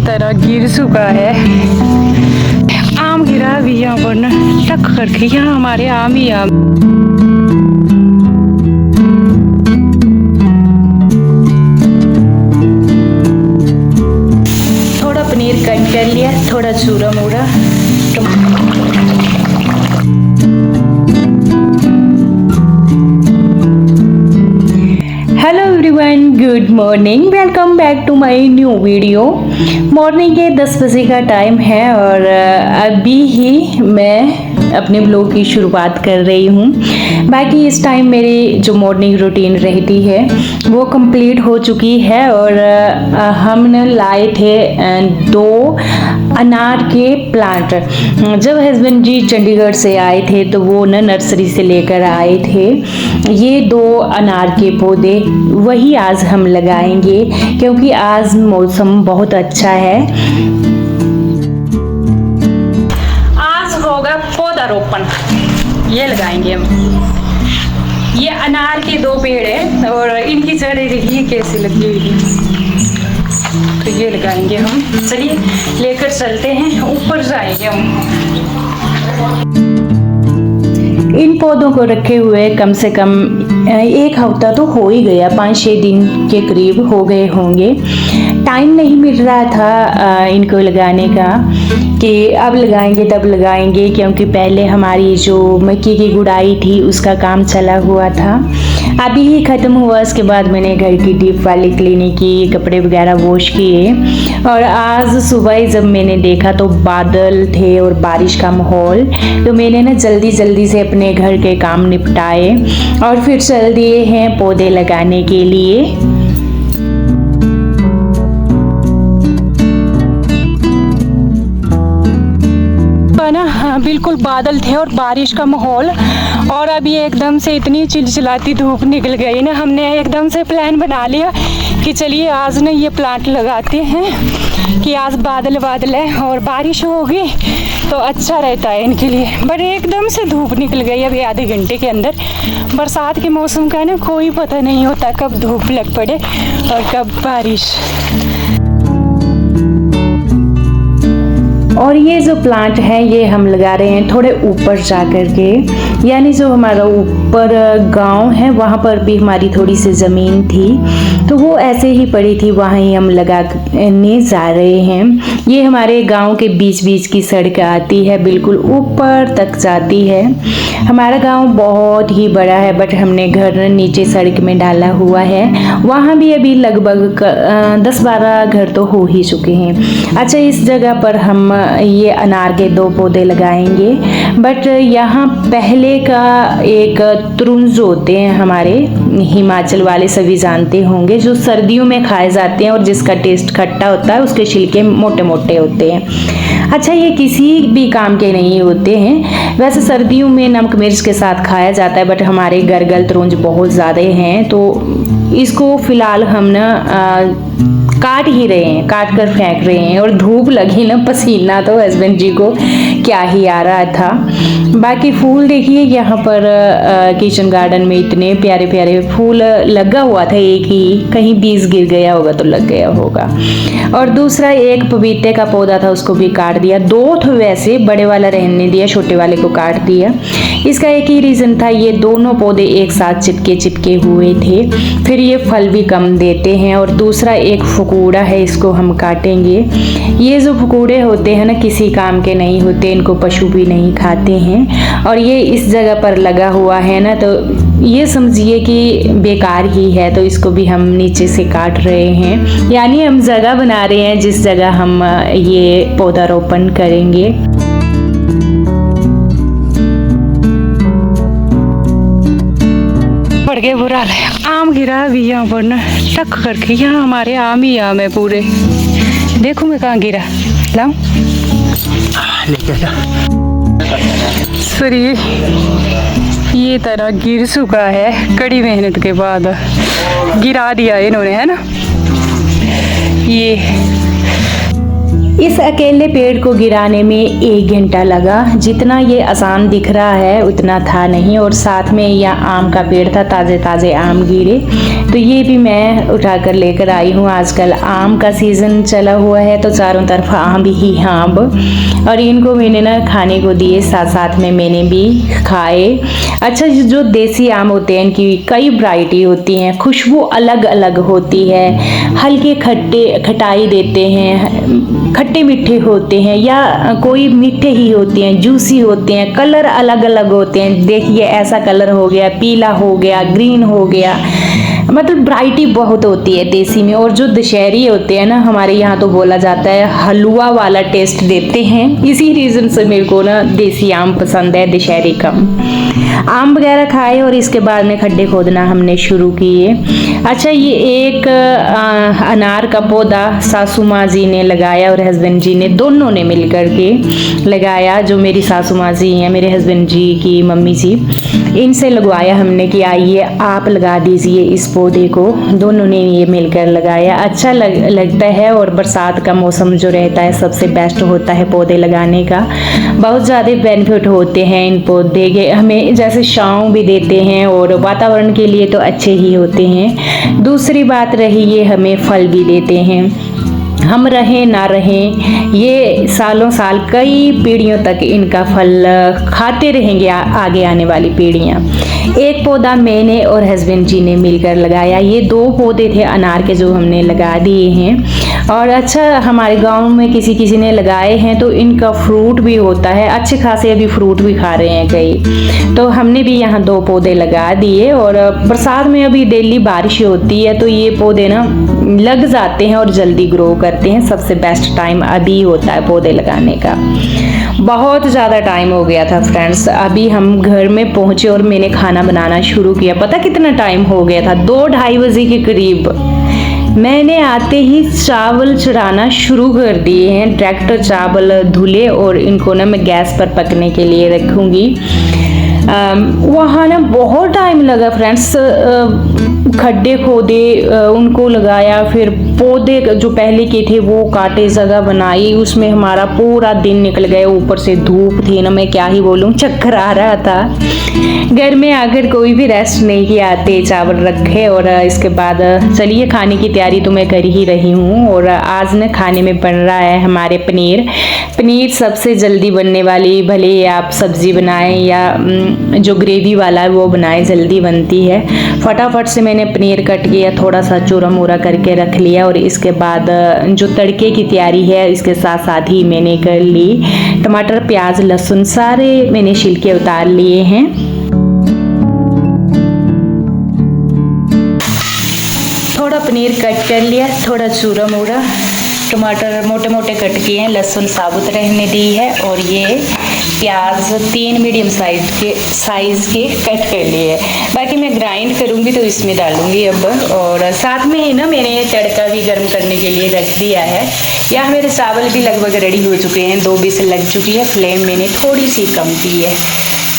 तरह गिर चुका है। आम गिरा अभी यहाँ पर ना, टक करके यहाँ हमारे आम ही आम। थोड़ा पनीर कट कर लिया, थोड़ा चूरा मूरा। Hello everyone, good morning, welcome back to my new video. Morning के 10 बजे का टाइम है और अभी ही मैं अपने ब्लॉग की शुरुआत कर रही हूँ। बाकी इस टाइम मेरी जो मॉर्निंग रूटीन रहती है वो कंप्लीट हो चुकी है और हमने लाए थे 2 अनार के प्लांट। जब हस्बैंड जी चंडीगढ़ से आए थे तो वो ना नर्सरी से लेकर आए थे ये 2 अनार के पौधे। वही आज हम लगाएंगे क्योंकि आज मौसम बहुत अच्छा है। आज होगा पौधारोपण, ये लगाएंगे हम। ये अनार के 2 पेड़ है और इनकी जड़ें देखिए कैसी लगी हुई है, तो ये लगाएंगे हम। चलिए लेकर चलते हैं, ऊपर जाएंगे हम। इन पौधों को रखे हुए कम से कम 1 हफ्ता तो हो ही गया, 5-6 दिन के करीब हो गए होंगे। टाइम नहीं मिल रहा था इनको लगाने का कि अब लगाएंगे तब लगाएंगे, क्योंकि पहले हमारी जो मक्की की गुड़ाई थी उसका काम चला हुआ था, अभी ही ख़त्म हुआ। उसके बाद मैंने घर की डीप वाली क्लीनिंग की, कपड़े वगैरह वॉश किए और आज सुबह जब मैंने देखा तो बादल थे और बारिश का माहौल, तो मैंने ना जल्दी जल्दी से अपने घर के काम निपटाए और फिर चल दिए हैं पौधे लगाने के लिए। ना हाँ, बिल्कुल बादल थे और बारिश का माहौल, और अभी एकदम से इतनी चिलचिलाती धूप निकल गई ना, हमने एकदम से प्लान बना लिया कि चलिए आज ना ये प्लांट लगाते हैं कि आज बादल बादल है और बारिश होगी तो अच्छा रहता है इनके लिए। बट एकदम से धूप निकल गई अभी आधे घंटे के अंदर। बरसात के मौसम का ना कोई पता नहीं होता कब धूप लग पड़े और कब बारिश। और ये जो प्लांट है ये हम लगा रहे हैं थोड़े ऊपर जा कर के, यानी जो हमारा ऊपर गांव है वहाँ पर भी हमारी थोड़ी सी ज़मीन थी तो वो ऐसे ही पड़ी थी, वहाँ ही हम लगाने जा रहे हैं। ये हमारे गांव के बीच बीच की सड़क आती है, बिल्कुल ऊपर तक जाती है। हमारा गांव बहुत ही बड़ा है बट हमने घर नीचे सड़क में डाला हुआ है, वहाँ भी अभी लगभग 10-12 घर तो हो ही चुके हैं। अच्छा, इस जगह पर हम ये अनार के 2 पौधे लगाएंगे, बट यहाँ पहले का एक तुरुंज होते हैं हमारे हिमाचल वाले, सभी जानते होंगे, जो सर्दियों में खाए जाते हैं और जिसका टेस्ट खट्टा होता है, उसके छिलके मोटे मोटे होते हैं। अच्छा, ये किसी भी काम के नहीं होते हैं, वैसे सर्दियों में नमक मिर्च के साथ खाया जाता है, बट हमारे गरगल तुरुंज बहुत ज़्यादा हैं तो इसको फ़िलहाल हम ना काट ही रहे हैं, काट कर फेंक रहे हैं। और धूप लगी ना, पसीना तो हस्बैंड जी को क्या ही आ रहा था। बाकी फूल देखिए यहाँ पर किचन गार्डन में इतने प्यारे प्यारे फूल लगा हुआ था, एक ही, कहीं बीज गिर गया होगा तो लग गया होगा। और दूसरा एक पपीते का पौधा था उसको भी काट दिया, 2 थे वैसे, बड़े वाला रहने दिया, छोटे वाले को काट दिया। इसका एक ही रीज़न था, ये दोनों पौधे एक साथ चिपके चिपके हुए थे, फिर ये फल भी कम देते हैं। और दूसरा एक फकूड़ा है, इसको हम काटेंगे। ये जो फकूड़े होते हैं ना किसी काम के नहीं होते, इनको पशु भी नहीं खाते हैं, और ये इस जगह पर लगा हुआ है ना तो ये समझिए कि बेकार ही है, तो इसको भी हम नीचे से काट रहे हैं, यानी हम जगह बना रहे हैं जिस जगह हम ये पौधारोपण करेंगे। पड़ गए बुरा है, आम गिरा अभी यहाँ पर ना, टक करके यहाँ हमारे आम ही आम है पूरे। देखो मैं कहाँ गिरा, लाऊं सॉरी, ये तरह गिर चुका है, कड़ी मेहनत के बाद गिरा दिया इन्होंने, है ना। ये इस अकेले पेड़ को गिराने में 1 घंटा लगा। जितना ये आसान दिख रहा है उतना था नहीं। और साथ में यह आम का पेड़ था, ताज़े ताज़े आम गिरे तो ये भी मैं उठा कर लेकर आई हूँ। आजकल आम का सीज़न चला हुआ है तो चारों तरफ आम ही आम। और इनको मैंने ना खाने को दिए, साथ साथ में मैंने भी खाए। अच्छा, जो देसी आम होते हैं इनकी कई वैरायटी होती हैं, खुशबू अलग अलग होती है, हल्के खटाई देते हैं, खट्टे मीठे होते हैं या कोई मीठे ही होते हैं, जूसी होते हैं, कलर अलग अलग होते हैं। देखिए ऐसा कलर हो गया, पीला हो गया, ग्रीन हो गया, मतलब वैरायटी बहुत होती है देसी में। और जो दशहरी होते हैं ना, हमारे यहाँ तो बोला जाता है हलवा वाला टेस्ट देते हैं। इसी रीज़न से मेरे को ना देसी आम पसंद है, दशहरी कम। आम वगैरह खाए और इसके बाद में खड्डे खोदना हमने शुरू किए। अच्छा, ये एक अनार का पौधा सासू माँ जी ने लगाया और हस्बैंड जी ने, दोनों ने मिल कर के लगाया। जो मेरी सासू माँ जी हैं, मेरे हस्बैंड जी की मम्मी जी, इनसे लगवाया हमने कि आइए आप लगा दीजिए इस पौधे को। दोनों ने ये मिलकर लगाया। अच्छा लगता है। और बरसात का मौसम जो रहता है सबसे बेस्ट होता है पौधे लगाने का। बहुत ज़्यादा बेनिफिट होते हैं इन पौधे के, हमें जैसे छांव भी देते हैं और वातावरण के लिए तो अच्छे ही होते हैं। दूसरी बात रही, ये हमें फल भी देते हैं। हम रहें ना रहें, ये सालों साल कई पीढ़ियों तक इनका फल खाते रहेंगे आगे आने वाली पीढ़ियाँ। एक पौधा मैंने और हस्बैंड जी ने मिलकर लगाया। ये 2 पौधे थे अनार के जो हमने लगा दिए हैं। और अच्छा, हमारे गांव में किसी ने लगाए हैं तो इनका फ्रूट भी होता है, अच्छे खासे अभी फ्रूट भी खा रहे हैं कई। तो हमने भी यहाँ 2 पौधे लगा दिए। और बरसात में अभी डेली बारिश होती है तो ये पौधे ना लग जाते हैं और जल्दी ग्रो करते हैं। सबसे बेस्ट टाइम अभी होता है पौधे लगाने का। बहुत ज़्यादा टाइम हो गया था फ्रेंड्स। अभी हम घर में पहुँचे और मैंने खाना बनाना शुरू किया। पता कितना टाइम हो गया था, 2-2:30 बजे के करीब। मैंने आते ही चावल चढ़ाना शुरू कर दिए हैं। डायरेक्ट चावल धुले और इनको ना मैं गैस पर पकने के लिए रखूँगी। वहाँ ना बहुत टाइम लगा फ्रेंड्स। खड्डे खोदे, उनको लगाया, फिर पौधे जो पहले के थे वो काटे, जगह बनाई, उसमें हमारा पूरा दिन निकल गया। ऊपर से धूप थी ना, मैं क्या ही बोलूँ, चक्कर आ रहा था। घर में आकर कोई भी रेस्ट नहीं किया, आते चावल रखे और इसके बाद चलिए खाने की तैयारी तो मैं कर ही रही हूँ। और आज ना खाने में बन रहा है हमारे पनीर सबसे जल्दी बनने वाली, भले आप सब्जी बनाएं या जो ग्रेवी वाला है वो बनाएं, जल्दी बनती है। फटाफट से मैंने पनीर कट किया, थोड़ा सा चूरा मूरा करके रख लिया और इसके बाद जो तड़के की तैयारी है इसके साथ साथ ही मैंने कर ली। टमाटर, प्याज, लहसुन सारे मैंने छिलके उतार लिए हैं। थोड़ा पनीर कट कर लिया, थोड़ा चूरा मूरा, टमाटर मोटे मोटे कट किए हैं, लहसुन साबुत रहने दी है और ये प्याज 3 मीडियम साइज़ के कट कर लिए है। बाकी मैं ग्राइंड करूँगी तो इसमें डालूँगी अब। और साथ में ही ना मैंने तड़का भी गर्म करने के लिए रख दिया है। यहाँ मेरे चावल भी लगभग रेडी हो चुके हैं, 2 विसल लग चुकी है। फ्लेम मैंने थोड़ी सी कम की है।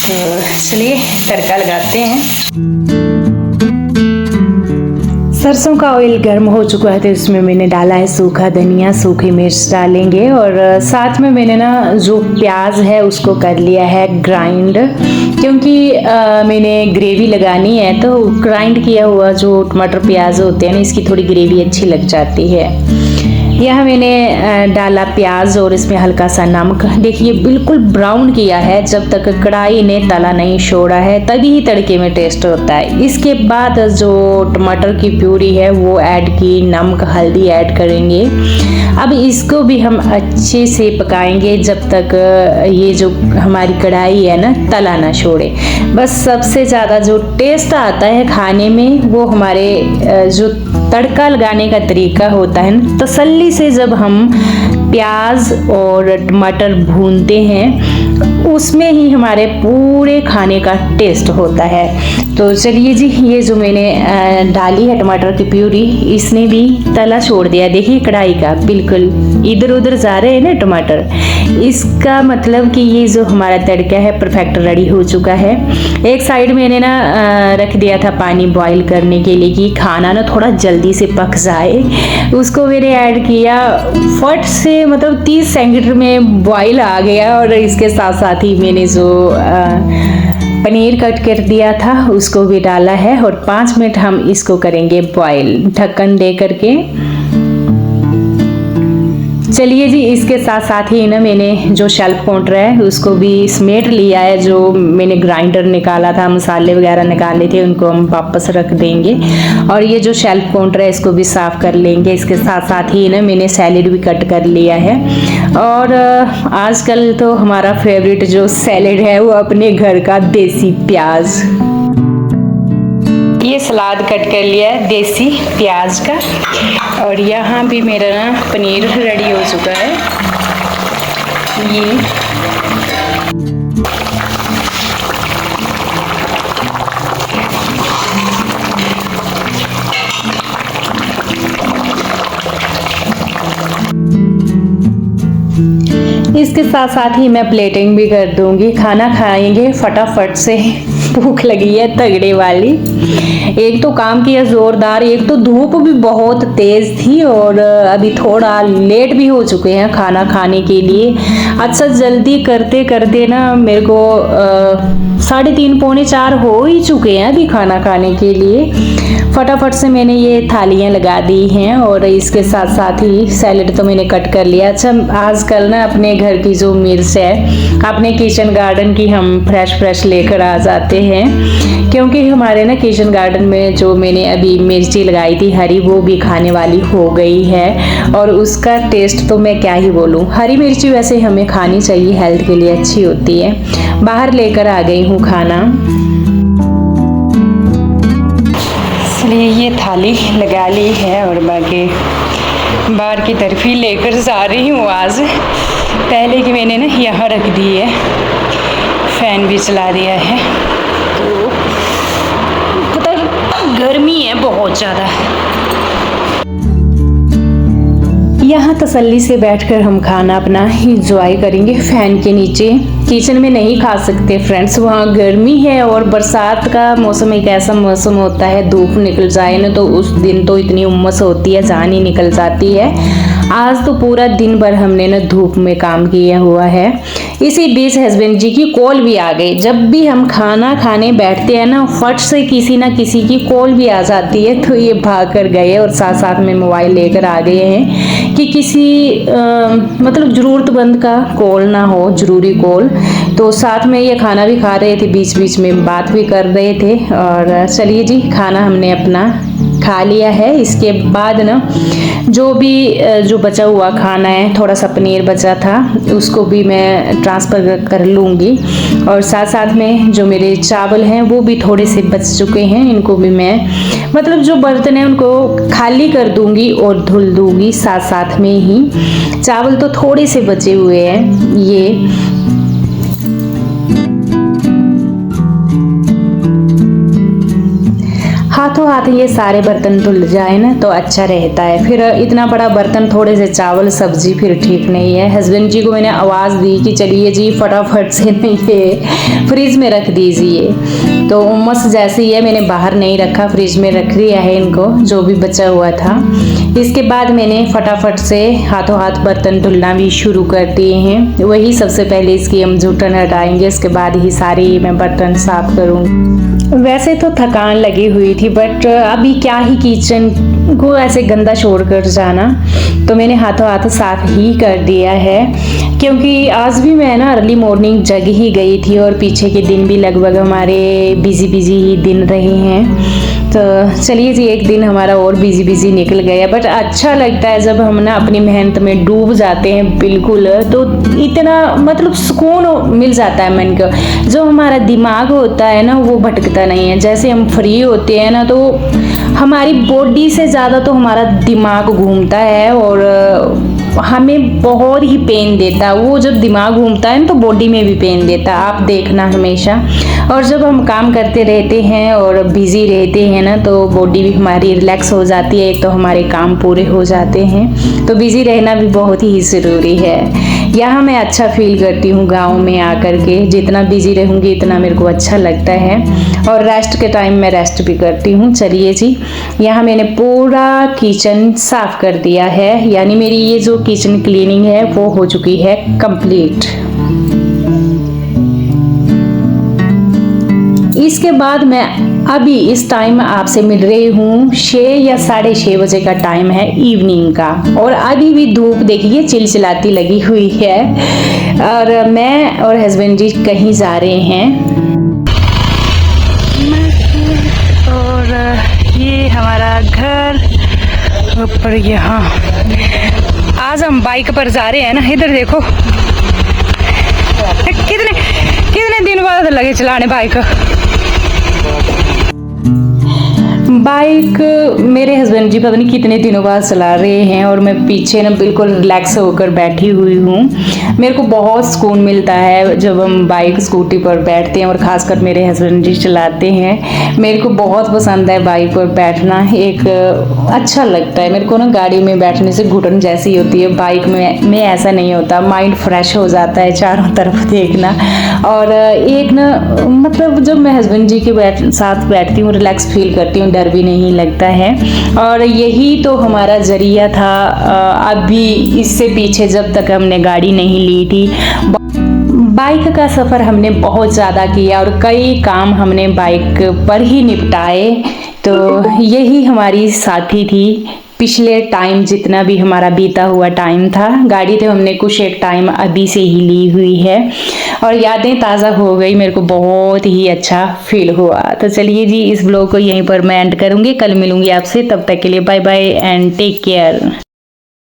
तो चलिए तड़का लगाते हैं। सरसों का ऑयल गर्म हो चुका है तो इसमें मैंने डाला है सूखा धनिया, सूखी मिर्च डालेंगे और साथ में मैंने ना जो प्याज है उसको कर लिया है ग्राइंड, क्योंकि मैंने ग्रेवी लगानी है तो ग्राइंड किया हुआ जो टमाटर प्याज होते हैं ना, इसकी थोड़ी ग्रेवी अच्छी लग जाती है। यह मैंने डाला प्याज और इसमें हल्का सा नमक। देखिए बिल्कुल ब्राउन किया है, जब तक कढ़ाई ने तला नहीं छोड़ा है तभी ही तड़के में टेस्ट होता है। इसके बाद जो टमाटर की प्यूरी है वो ऐड की, नमक हल्दी ऐड करेंगे। अब इसको भी हम अच्छे से पकाएंगे जब तक ये जो हमारी कढ़ाई है ना तला ना छोड़े। बस सबसे ज़्यादा जो टेस्ट आता है खाने में वो हमारे जो तड़का लगाने का तरीका होता है ना, तसल्ली से जब हम प्याज और टमाटर भूनते हैं उसमें ही हमारे पूरे खाने का टेस्ट होता है। तो चलिए जी, ये जो मैंने डाली है टमाटर की प्यूरी, इसने भी तला छोड़ दिया। देखिए कढ़ाई का बिल्कुल इधर उधर जा रहे हैं ना टमाटर, इसका मतलब कि ये जो हमारा तड़का है परफेक्ट रेडी हो चुका है। एक साइड मैंने ना रख दिया था पानी बॉईल करने के लिए कि खाना ना थोड़ा जल्दी से पक जाए, उसको मैंने ऐड किया। फट से मतलब 30 सेकंड में बॉईल आ गया। और इसके साथ साथ ही मैंने जो पनीर कट कर दिया था उसको भी डाला है और 5 मिनट हम इसको करेंगे बॉईल ढक्कन दे करके। चलिए जी, इसके साथ साथ ही ना मैंने जो शेल्फ काउंटर है उसको भी समेट लिया है। जो मैंने ग्राइंडर निकाला था, मसाले वगैरह निकाले थे, उनको हम वापस रख देंगे। और ये जो शेल्फ काउंटर है इसको भी साफ कर लेंगे। इसके साथ साथ ही ना मैंने सैलेड भी कट कर लिया है। और आजकल तो हमारा फेवरेट जो सैलेड है वो अपने घर का देसी प्याज। ये सलाद कट कर लिया है देसी प्याज का। और यहाँ भी मेरा ना पनीर रेडी हो चुका है। ये इसके साथ साथ ही मैं प्लेटिंग भी कर दूंगी। खाना खाएंगे फटाफट से, भूख लगी है तगड़े वाली। एक तो काम किया जोरदार, एक तो धूप भी बहुत तेज थी और अभी थोड़ा लेट भी हो चुके हैं खाना खाने के लिए। अच्छा, जल्दी करते करते ना मेरे को 3:30 पौने 4 हो ही चुके हैं अभी खाना खाने के लिए। फटाफट से मैंने ये थालियां लगा दी हैं और इसके साथ साथ ही सैलेड तो मैंने कट कर लिया। अच्छा, आजकल ना अपने घर की जो मिर्च है अपने किचन गार्डन की हम फ्रेश लेकर आ जाते हैं, क्योंकि हमारे ना किचन गार्डन में जो मैंने अभी मिर्ची लगाई थी हरी, वो भी खाने वाली हो गई है। और उसका टेस्ट तो मैं क्या ही बोलूँ। हरी मिर्ची वैसे हमें खानी चाहिए, हेल्थ के लिए अच्छी होती है। बाहर लेकर आ गई हूँ खाना। इसलिए ये थाली लगा ली है और बाकी बाहर की तरफ ही लेकर जा रही हूँ आज। पहले की मैंने ना यहाँ रख दी है, फैन भी चला दिया है। तो पता गर्मी है बहुत ज़्यादा। यहाँ तसल्ली से बैठकर हम खाना अपना इंजॉय करेंगे फैन के नीचे। किचन में नहीं खा सकते फ्रेंड्स, वहाँ गर्मी है। और बरसात का मौसम एक ऐसा मौसम होता है, धूप निकल जाए ना तो उस दिन तो इतनी उम्मस होती है, जान ही निकल जाती है। आज तो पूरा दिन भर हमने ना धूप में काम किया हुआ है। इसी बीच हस्बैंड जी की कॉल भी आ गई। जब भी हम खाना खाने बैठते हैं ना, फट से किसी ना किसी की कॉल भी आ जाती है। तो ये भाग कर गए और साथ साथ में मोबाइल लेकर आ गए हैं कि किसी मतलब ज़रूरतमंद का कॉल ना हो, ज़रूरी कॉल। तो साथ में ये खाना भी खा रहे थे, बीच बीच में बात भी कर रहे थे। और चलिए जी, खाना हमने अपना खा लिया है। इसके बाद ना जो बचा हुआ खाना है, थोड़ा सा पनीर बचा था, उसको भी मैं ट्रांसफ़र कर लूँगी। और साथ साथ में जो मेरे चावल हैं वो भी थोड़े से बच चुके हैं, इनको भी मैं मतलब जो बर्तन है उनको खाली कर दूँगी और धुल दूँगी साथ साथ में ही। चावल तो थोड़े से बचे हुए हैं। ये हाथों हाथ ये सारे बर्तन धुल जाए ना तो अच्छा रहता है। फिर इतना बड़ा बर्तन, थोड़े से चावल, सब्जी, फिर ठीक नहीं है। हस्बैंड जी को मैंने आवाज़ दी कि चलिए जी फटाफट से ये फ्रिज में रख दीजिए। तो उम्मस जैसी है, मैंने बाहर नहीं रखा, फ्रिज में रख दिया है इनको, जो भी बचा हुआ था। इसके बाद मैंने फटाफट से हाथों हाथ बर्तन धुलना भी शुरू कर दिए हैं। वही सबसे पहले इसकी हम जूठन हटाएंगे, उसके बाद ही सारी मैं बर्तन साफ करूँगी। वैसे तो थकान लगी हुई थी, बट अभी क्या ही किचन को ऐसे गंदा छोड़कर जाना, तो मैंने हाथों हाथ साफ ही कर दिया है। क्योंकि आज भी मैं ना अर्ली मॉर्निंग जग ही गई थी और पीछे के दिन भी लगभग हमारे बिजी ही दिन रहे हैं। तो चलिए जी, एक दिन हमारा और बिजी निकल गया। बट अच्छा लगता है जब हम ना अपनी मेहनत में डूब जाते हैं बिल्कुल, तो इतना मतलब सुकून मिल जाता है मन को। जो हमारा दिमाग होता है ना वो भटकता नहीं है। जैसे हम फ्री होते हैं ना तो हमारी बॉडी से ज़्यादा तो हमारा दिमाग घूमता है और हमें बहुत ही पेन देता है। वो जब दिमाग घूमता है ना तो बॉडी में भी पेन देता है, आप देखना हमेशा। और जब हम काम करते रहते हैं और बिजी रहते हैं ना तो बॉडी भी हमारी रिलैक्स हो जाती है, एक तो हमारे काम पूरे हो जाते हैं। तो बिजी रहना भी बहुत ही ज़रूरी है। यहाँ मैं अच्छा फील करती हूँ गांव में आकर के। जितना बिजी रहूँगी इतना मेरे को अच्छा लगता है, और रेस्ट के टाइम मैं रेस्ट भी करती हूँ। चलिए जी, यहाँ मैंने पूरा किचन साफ कर दिया है, यानी मेरी ये जो किचन क्लीनिंग है वो हो चुकी है कंप्लीट। इसके बाद मैं अभी इस टाइम आपसे मिल रही हूँ 6 या 6:30 बजे का टाइम है इवनिंग का, और अभी भी धूप देखिए चिलचिलाती लगी हुई है, और मैं और हस्बैंड जी कहीं जा रहे हैं। और ये हमारा घर ऊपर, यहाँ आज हम बाइक पर जा रहे हैं ना। इधर देखो कितने दिन बाद लगे चलाने बाइक। मेरे हस्बैंड जी पता नहीं कितने दिनों बाद चला रहे हैं, और मैं पीछे ना बिल्कुल रिलैक्स होकर बैठी हुई हूँ। मेरे को बहुत सुकून मिलता है जब हम बाइक स्कूटी पर बैठते हैं, और ख़ासकर मेरे हस्बैंड जी चलाते हैं। मेरे को बहुत पसंद है बाइक पर बैठना, एक अच्छा लगता है मेरे को ना। गाड़ी में बैठने से घुटन जैसी होती है, बाइक में ऐसा नहीं होता। माइंड फ्रेश हो जाता है चारों तरफ देखना। और एक ना मतलब जब मैं हस्बैंड जी के साथ बैठती हूँ रिलैक्स फील करती हूँ, डर भी नहीं लगता है। और यही तो हमारा जरिया था। अभी इससे पीछे जब तक हमने गाड़ी नहीं ली थी, बाइक का सफ़र हमने बहुत ज़्यादा किया, और कई काम हमने बाइक पर ही निपटाए। तो यही हमारी साथी थी पिछले टाइम, जितना भी हमारा बीता हुआ टाइम था। गाड़ी तो हमने कुछ एक टाइम अभी से ही ली हुई है, और यादें ताज़ा हो गई। मेरे को बहुत ही अच्छा फील हुआ। तो चलिए जी, इस ब्लॉग को यहीं पर मैं एंड करूँगी। कल मिलूँगी आपसे, तब तक के लिए bye bye and take care.